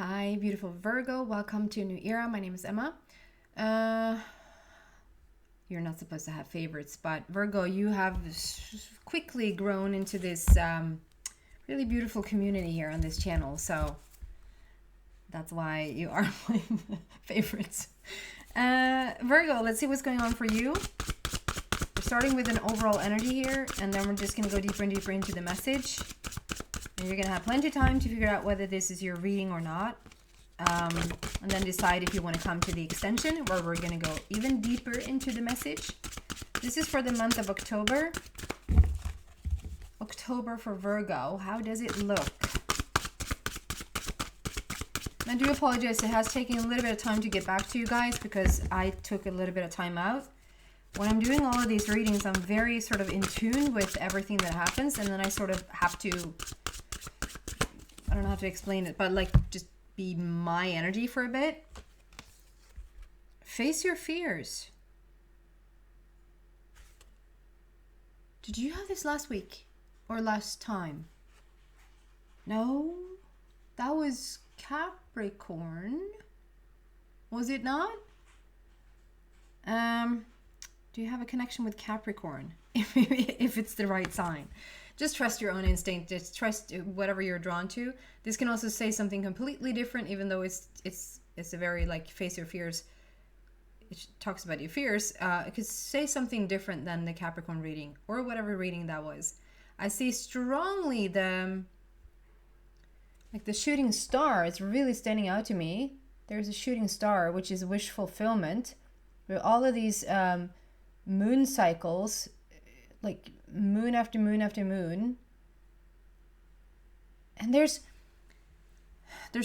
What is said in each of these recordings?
Hi, beautiful Virgo. Welcome to a new era. My name is Emma. You're not supposed to have favorites, but Virgo, you have quickly grown into this really beautiful community here on this channel. So that's why you are my favorites. Virgo, let's see what's going on for you. We're starting with an overall energy here, and then we're just going to go deeper and deeper into the message. And you're going to have plenty of time to figure out whether this is your reading or not. And then decide if you want to come to the extension, where we're going to go even deeper into the message. This is for the month of October. October for Virgo. How does it look? I do apologize. It has taken a little bit of time to get back to you guys because I took a little bit of time out. When I'm doing all of these readings, I'm very sort of in tune with everything that happens, and then I sort of have to, I don't know how to explain it, but like just be my energy for a bit. Face your fears. Did you have this last week or last time? No, that was Capricorn. Was it not? Do you have a connection with Capricorn? If it's the right sign. Just trust your own instinct. Just trust whatever you're drawn to. This can also say something completely different, even though it's a very like face your fears. It talks about your fears. It could say something different than the Capricorn reading or whatever reading that was. I see strongly the shooting star. It's really standing out to me. There's a shooting star, which is wish fulfillment. With all of these moon cycles, like moon after moon after moon, and there's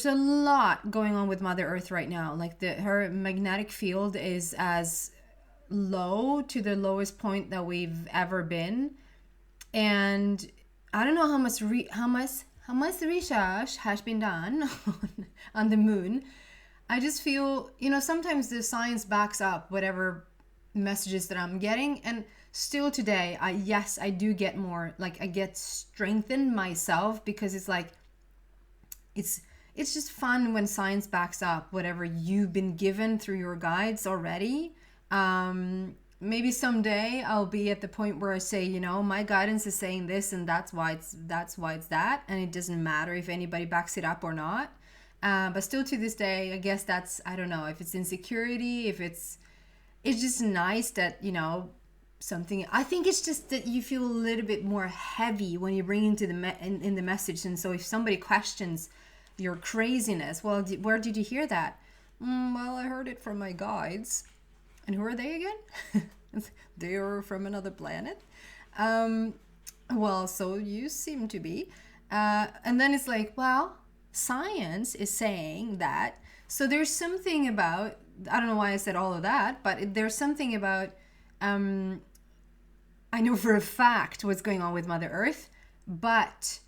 a lot going on with Mother Earth right now. Like her magnetic field is as low to the lowest point that we've ever been, and I don't know how much research has been done on the moon. I just feel, sometimes the science backs up whatever messages that I'm getting, and still today, I do get more, like I get strengthened myself, because it's like, it's just fun when science backs up whatever you've been given through your guides already. Maybe someday I'll be at the point where I say, my guidance is saying this, and that's why it's that, and it doesn't matter if anybody backs it up or not. But still to this day, I guess that's, I don't know if it's insecurity, if it's just nice that, something, I think it's just that you feel a little bit more heavy when you bring into in the message. And so if somebody questions your craziness, well, where did you hear that? Well, I heard it from my guides. And who are they again? They are from another planet. Well, so you seem to be. And then it's like, well, science is saying that. So there's something about, I don't know why I said all of that, but there's something about, I know for a fact what's going on with Mother Earth, but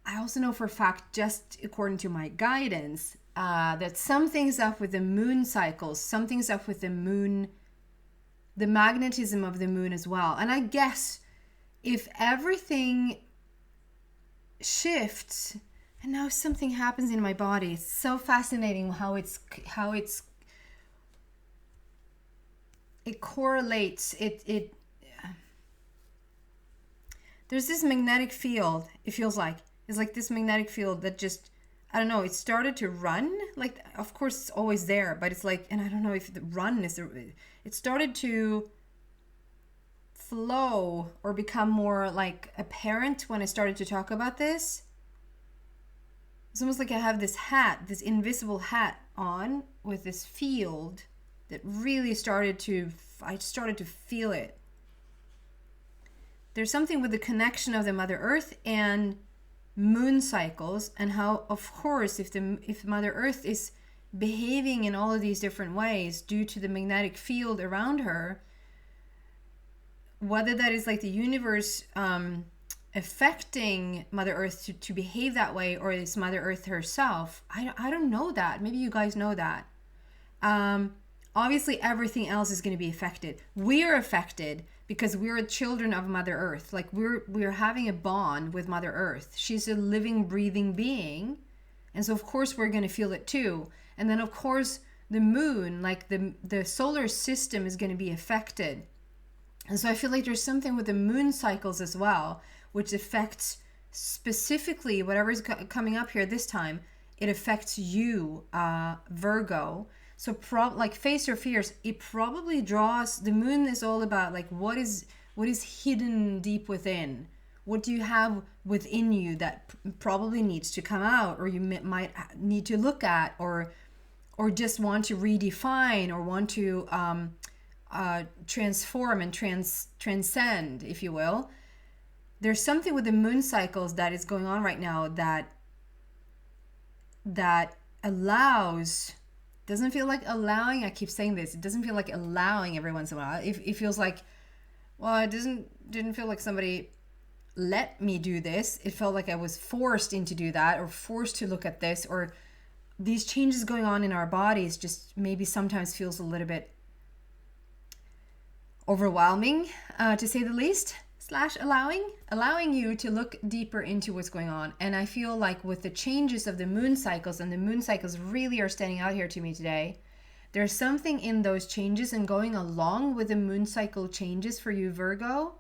I also know for a fact, just according to my guidance, that something's up with the moon cycles, something's up with the moon, the magnetism of the moon as well. And I guess if everything shifts, and now something happens in my body. It's so fascinating how it correlates. There's this magnetic field. It feels like it's like this magnetic field that just, I don't know. It started to run. Like, of course, it's always there, but it's like, and I don't know if the run is. It started to flow or become more like apparent when I started to talk about this. It's almost like I have this hat, this invisible hat on with this field that really I started to feel it. There's something with the connection of the Mother Earth and moon cycles, and how, of course, if Mother Earth is behaving in all of these different ways due to the magnetic field around her, whether that is like the universe affecting Mother Earth to behave that way, or is Mother Earth herself, I don't know that. Maybe you guys know that. Obviously everything else is going to be affected. We're affected because we're children of Mother Earth. Like we're having a bond with Mother Earth. She's a living, breathing being. And so of course we're going to feel it too. And then of course the moon, like the solar system, is going to be affected. And so I feel like there's something with the moon cycles as well, which affects specifically whatever's coming up here this time. It affects you, Virgo. So like face your fears. It probably draws, the moon is all about like what is hidden deep within. What do you have within you that probably needs to come out, or you might need to look at, or just want to redefine, or want to transform and transcend, if you will. There's something with the moon cycles that is going on right now that allows, doesn't feel like allowing, I keep saying this, it doesn't feel like allowing every once in a while. It feels like, well, it didn't feel like somebody let me do this. It felt like I was forced into do that, or forced to look at this, or these changes going on in our bodies just maybe sometimes feels a little bit overwhelming, to say the least, / allowing you to look deeper into what's going on. And I feel like with the changes of the moon cycles, and the moon cycles really are standing out here to me today, there's something in those changes and going along with the moon cycle changes for you, Virgo,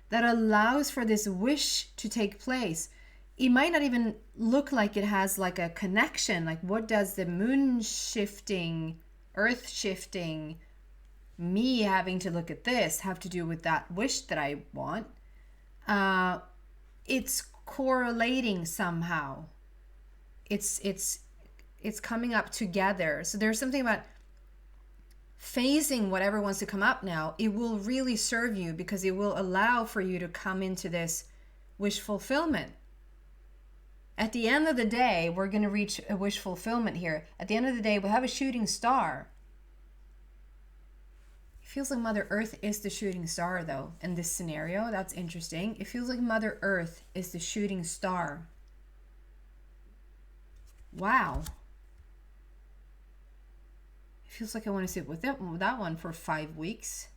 that allows for this wish to take place. It might not even look like it has like a connection. Like, what does the moon shifting, earth shifting, me having to look at this have to do with that wish that I want? It's correlating somehow. It's coming up together. So there's something about phasing whatever wants to come up now. It will really serve you, because it will allow for you to come into this wish fulfillment. At the end of the day, we're going to reach a wish fulfillment here. At the end of the day, we have a shooting star. It feels like Mother Earth is the shooting star, though, in this scenario. That's interesting. It feels like Mother Earth is the shooting star. Wow. It feels like I want to sit with that one for 5 weeks.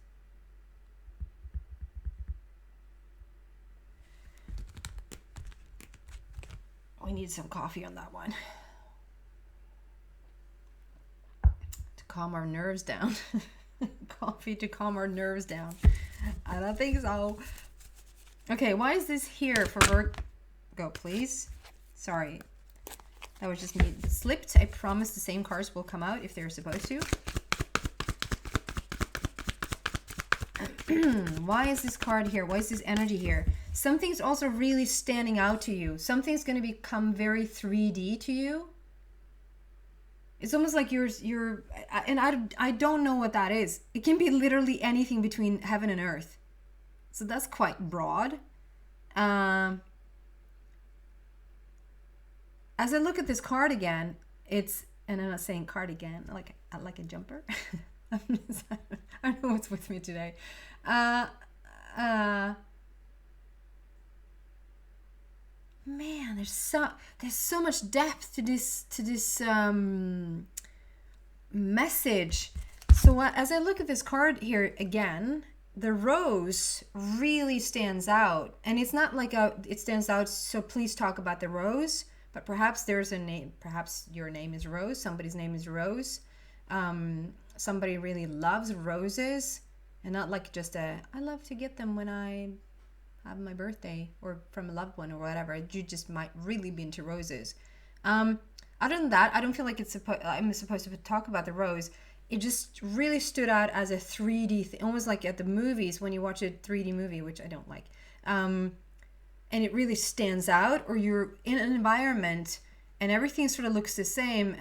We need some coffee on that one to calm our nerves down. Coffee to calm our nerves down. I don't think so. Okay, why is this here for Virgo, please? Sorry, that was just me. It slipped. I promise the same cards will come out if they're supposed to. Why is this card here? Why is this energy here? Something's also really standing out to you. Something's going to become very 3D to you. It's almost like you're and I don't know what that is. It can be literally anything between heaven and earth. So that's quite broad. As I look at this card again, it's, and I'm not saying cardigan, like a jumper. I don't know what's with me today. Man, there's so much depth to this message. So as I look at this card here again, the rose really stands out, and it's not like it stands out, so please talk about the rose, but perhaps there's a name, perhaps your name is Rose, somebody's name is Rose, somebody really loves roses, and not like just I love to get them when I have my birthday, or from a loved one, or whatever. You just might really be into roses. Other than that, I don't feel like I'm supposed to talk about the rose. It just really stood out as a 3D thing, almost like at the movies when you watch a 3D movie, which I don't like. And it really stands out, or you're in an environment and everything sort of looks the same,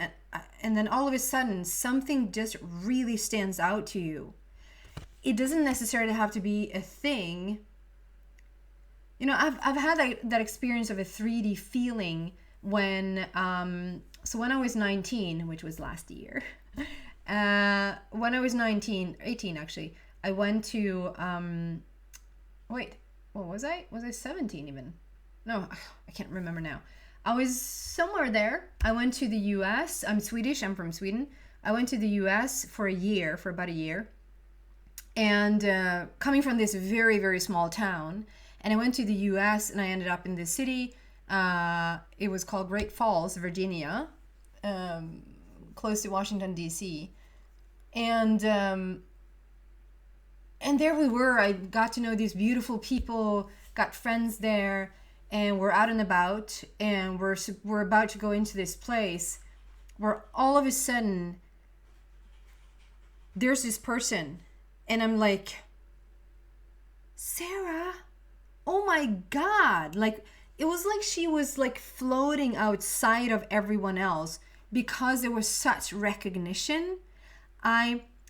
and then all of a sudden something just really stands out to you. It doesn't necessarily have to be a thing. You know, I've had that experience of a 3D feeling when when I was 19, which was last year, when I was 18 actually, I went to what was I? Was I 17 even? No, I can't remember now. I was somewhere there. I went to the US. I'm Swedish. I'm from Sweden. I went to the US for about a year. And coming from this very, very small town, and I went to the US and I ended up in this city, It was called Great Falls, Virginia, close to Washington, D.C. And there we were. I got to know these beautiful people, got friends there, and we're out and about, and we're about to go into this place where all of a sudden there's this person, and I'm like, Sarah, oh my God. Like, it was like she was like floating outside of everyone else because there was such recognition.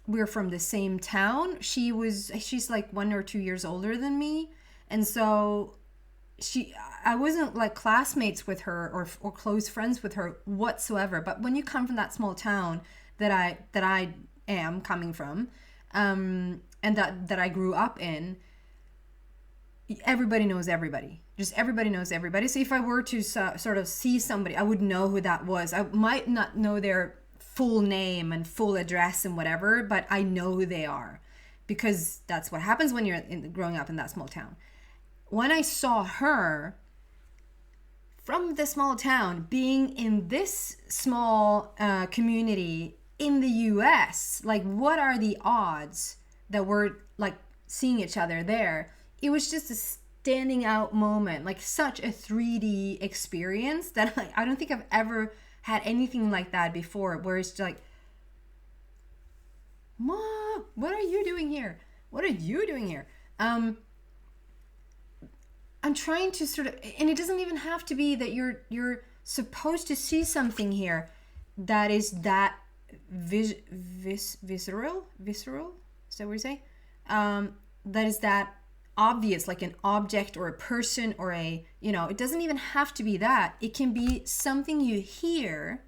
We're from the same town. She's like 1 or 2 years older than me. And so I wasn't like classmates with her or close friends with her whatsoever. But when you come from that small town that I am coming from, and that I grew up in, everybody knows everybody. Just everybody knows everybody. So if I were to sort of see somebody, I would know who that was. I might not know their full name and full address and whatever, but I know who they are, because that's what happens when you're growing up in that small town. When I saw her from the small town being in this small community in the US, like, what are the odds that we're like seeing each other there? It was just a standing out moment, like such a 3D experience that I don't think I've ever had anything like that before, where it's like, Mom, what are you doing here? What are you doing here? I'm trying to sort of, and it doesn't even have to be that you're supposed to see something here that is that visceral. Is that what you say? That is that obvious, like an object or a person or a, it doesn't even have to be that. It can be something you hear,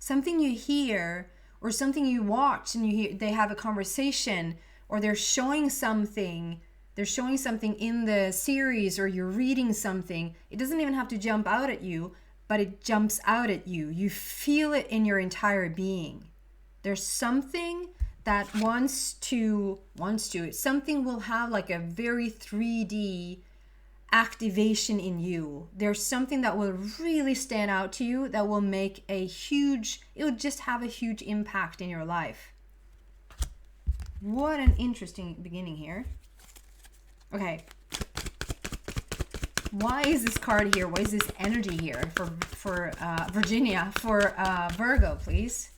or something you watch and you hear they have a conversation, or they're showing something in the series, or you're reading something. It doesn't even have to jump out at you, but it jumps out at you. You feel it in your entire being. There's something that something will have like a very 3D activation in you. There's something that will really stand out to you, that will make it will just have a huge impact in your life. What an interesting beginning here. Okay. Why is this card here? Why is this energy here for Virginia, for Virgo, please?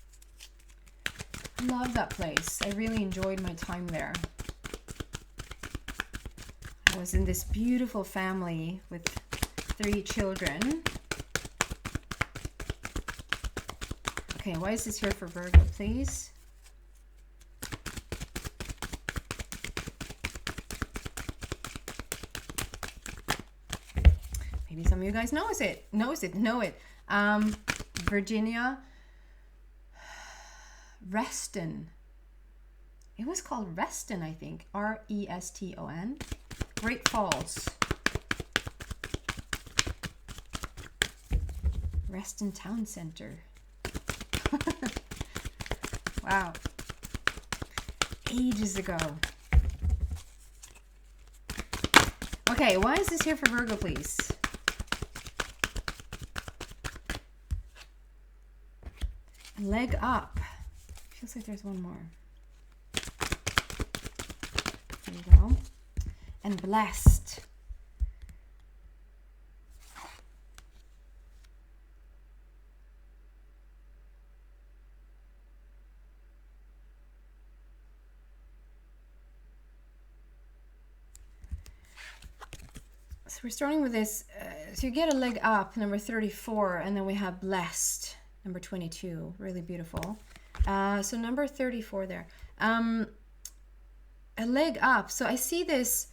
Love that place. I really enjoyed my time there. I was in this beautiful family with 3 children. Okay, why is this here for Virgo, please? Maybe some of you guys know it. Virginia, Reston. It was called Reston, I think. Reston. Great Falls. Reston Town Center. Wow. Ages ago. Okay, why is this here for Virgo, please? Leg up. Feels like there's one more. There you go. And blessed. So we're starting with this. So you get a leg up, number 34, and then we have blessed, number 22. Really beautiful. So number 34 there. A leg up. So I see this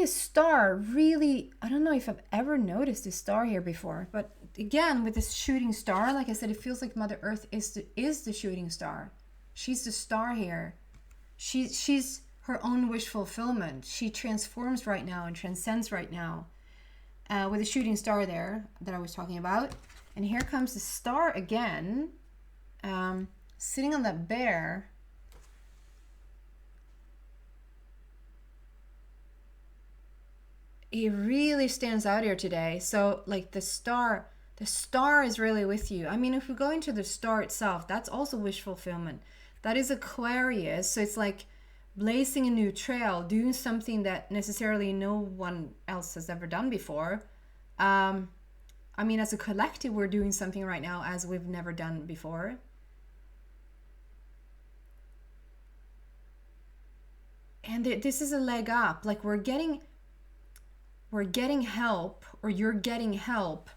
star. Really, I don't know if I've ever noticed this star here before, but again, with this shooting star, like I said, it feels like Mother Earth is the shooting star. She's the star here. She's her own wish fulfillment. She transforms right now and transcends right now, with the shooting star there that I was talking about. And here comes the star again, sitting on that bear. it really stands out here today. So like the star is really with you. I mean, if we go into the star itself, that's also wish fulfillment. That is Aquarius. So it's like blazing a new trail, doing something that necessarily no one else has ever done before. I mean, as a collective, we're doing something right now as we've never done before. And this is a leg up. Like we're getting help, or you're getting help.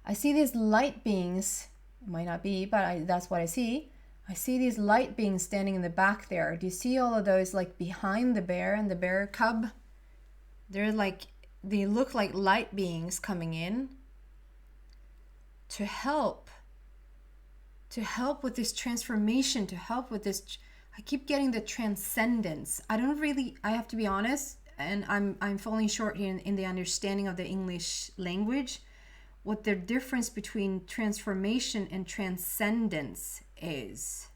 I see these light beings. It might not be, but that's what I see. I see these light beings standing in the back there. Do you see all of those like behind the bear and the bear cub? They're like, they look like light beings coming in to help with this transformation, to help with this. I keep getting the transcendence. I have to be honest, and I'm falling short here in the understanding of the English language, what the difference between transformation and transcendence is.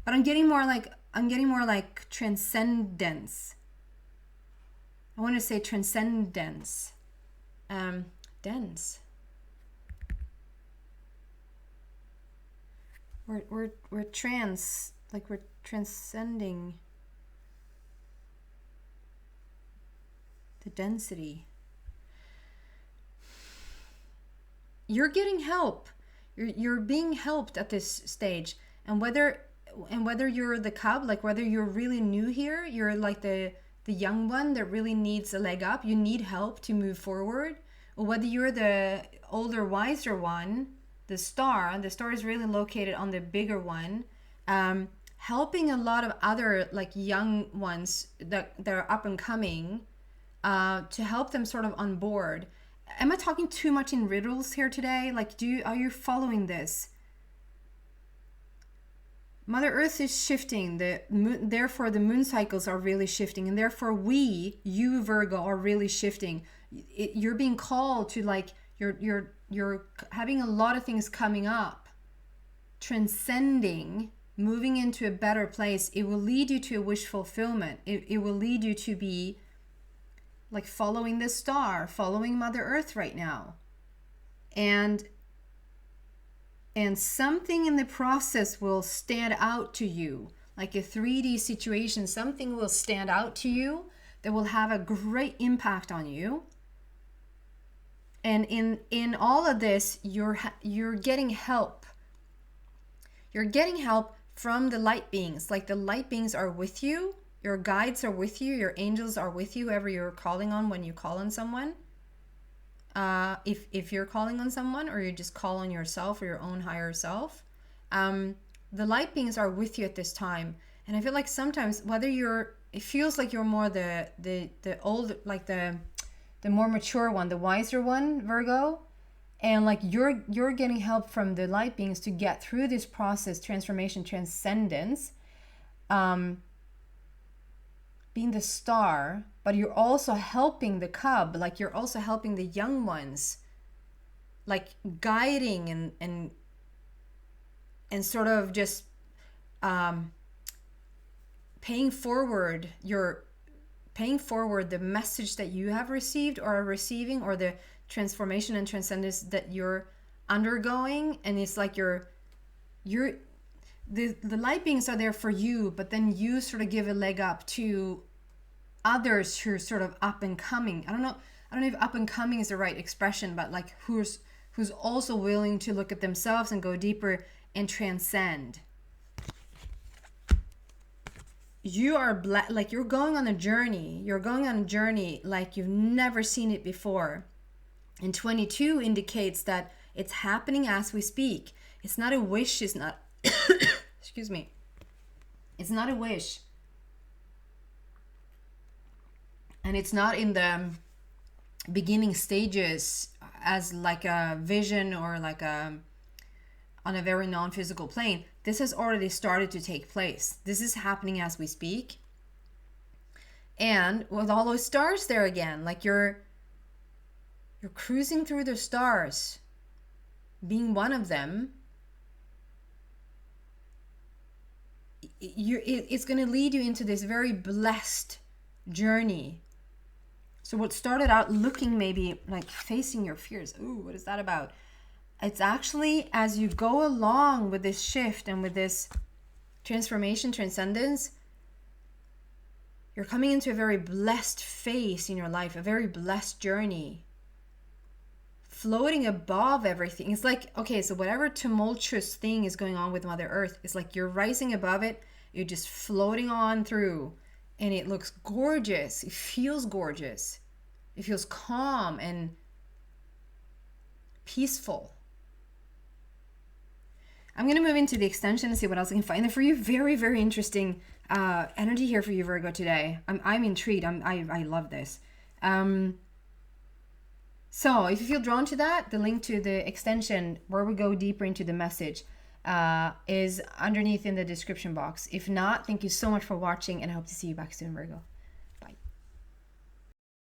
But I'm getting more like transcendence. I want to say transcendence. Dense. We're transcending the density. You're getting help. You're being helped at this stage, and whether you're the cub, like whether you're really new here, you're like the young one that really needs a leg up, you need help to move forward, or whether you're the older, wiser one, the star is really located on the bigger one, helping a lot of other like young ones that are up and coming, to help them sort of on board. Am I talking too much in riddles here today? Like, are you following this? Mother Earth is shifting. Therefore, the moon cycles are really shifting, and therefore you Virgo, are really shifting. You're being called to, like, you're having a lot of things coming up, transcending, moving into a better place. It will lead you to a wish fulfillment. It will lead you to be like following the star, following Mother Earth right now. And something in the process will stand out to you, like a 3D situation. Something will stand out to you that will have a great impact on you. And in all of this, you're getting help. You're getting help from the light beings. Like the light beings are with you. Your guides are with you. Your angels are with you, whoever you're calling on when you call on someone. If you're calling on someone, or you just call on yourself or your own higher self, the light beings are with you at this time. And I feel like sometimes, it feels like you're more the old, like the more mature one, the wiser one, Virgo, and like you're getting help from the light beings to get through this process, transformation, transcendence, being the star. But you're also helping the cub, like you're also helping the young ones, like guiding and sort of just paying forward the message that you have received or are receiving, or the transformation and transcendence that you're undergoing. And it's like the light beings are there for you, but then you sort of give a leg up to others who are sort of up and coming. I don't know if up and coming is the right expression, but like who's also willing to look at themselves and go deeper and transcend. You are like you're going on a journey. You're going on a journey like you've never seen it before. And 22 indicates that it's happening as we speak. It's not a wish. It's not excuse me. It's not a wish. And it's not in the beginning stages as like a vision or like on a very non-physical plane. This has already started to take place. This is happening as we speak. And with all those stars there again, like you're cruising through the stars, being one of them. it's going to lead you into this very blessed journey. So what started out looking maybe like facing your fears, ooh, what is that about? It's actually, as you go along with this shift and with this transformation, transcendence, you're coming into a very blessed phase in your life, a very blessed journey, floating above everything. It's like, okay, so whatever tumultuous thing is going on with Mother Earth, it's like you're rising above it, you're just floating on through, and it looks gorgeous. It feels gorgeous. It feels calm and peaceful. I'm going to move into the extension and see what else I can find there for you. Very, very interesting energy here for you, Virgo, today. I'm intrigued. I love this. So if you feel drawn to that, the link to the extension where we go deeper into the message is underneath in the description box. If not, thank you so much for watching, and I hope to see you back soon, Virgo.